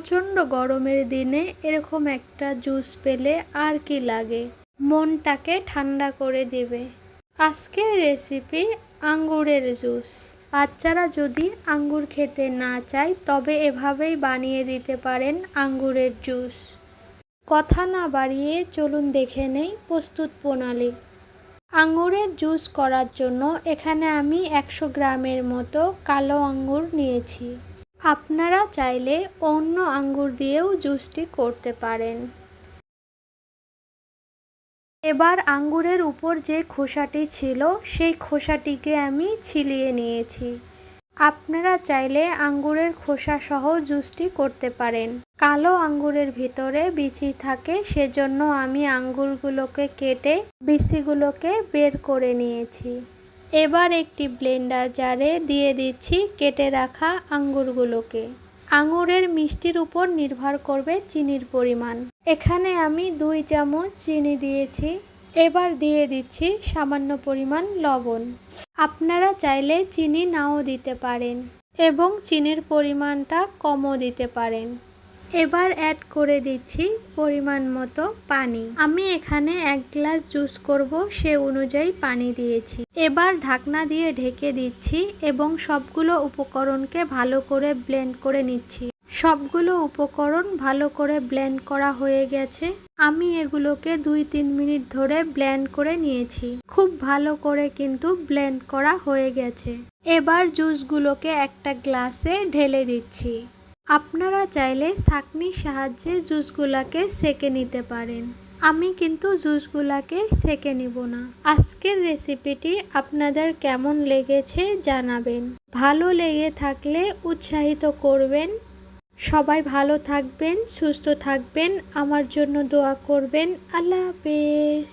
প্রচণ্ড গরমের দিনে এরকম একটা জুস পেলে আর কি লাগে, মনটাকে ঠান্ডা করে দেবে। আজকের রেসিপি আঙ্গুরের জুস। বাচ্চারা যদি আঙ্গুর খেতে না চায় তবে এভাবেই বানিয়ে দিতে পারেন আঙ্গুরের জুস। কথা না বাড়িয়ে চলুন দেখে নেই প্রস্তুত প্রণালী। আঙ্গুরের জুস করার জন্য এখানে আমি 100 গ্রামের মতো কালো আঙ্গুর নিয়েছি। আপনারা চাইলে অন্য আঙ্গুর দিয়েও জুসটি করতে পারেন। এবার আঙ্গুরের উপর যে খোসাটি ছিল সেই খোসাটিকে আমি ছিলিয়ে নিয়েছি। আপনারা চাইলে আঙ্গুরের খোসা সহ জুসটি করতে পারেন। কালো আঙ্গুরের ভিতরে বিচি থাকে, সেজন্য আমি আঙ্গুরগুলোকে কেটে বিচিগুলোকে বের করে নিয়েছি। এবার একটি ব্লেন্ডার জারে দিয়ে দিচ্ছি কেটে রাখা আঙ্গুরগুলোকে। আঙুরের মিষ্টির উপর নির্ভর করবে চিনির পরিমাণ। এখানে আমি 2 চামচ চিনি দিয়েছি। এবার দিয়ে দিচ্ছি সামান্য পরিমাণ লবণ। আপনারা চাইলে চিনি নাও দিতে পারেন এবং চিনির পরিমাণটা কমও দিতে পারেন। এবার অ্যাড করে দিচ্ছি পরিমাণ মতো পানি। আমি এখানে 1 গ্লাস জুস করব, সে অনুযায়ী পানি দিয়েছি। এবার ঢাকনা দিয়ে ঢেকে দিচ্ছি এবং সবগুলো উপকরণকে ভালো করে ব্লেন্ড করে নিচ্ছি। সবগুলো উপকরণ ভালো করে ব্লেন্ড করা হয়ে গেছে। আমি এগুলোকে 2-3 মিনিট ধরে ব্লেন্ড করে নিয়েছি। খুব ভালো করে কিন্তু ব্লেন্ড করা হয়ে গেছে। এবার জুসগুলোকে একটা গ্লাসে ঢেলে দিচ্ছি। আপনারা চাইলে ছাঁকনির সাহায্যে জুসগুলোকে সেঁকে নিতে পারেন। আমি কিন্তু জুসগুলোকে সেঁকে নিব না। আজকের রেসিপিটি আপনাদের কেমন লেগেছে জানাবেন। ভালো লেগে থাকলে উৎসাহিত করবেন। সবাই ভালো থাকবেন, সুস্থ থাকবেন, আমার জন্য দোয়া করবেন। আল্লাহ হাফেজ।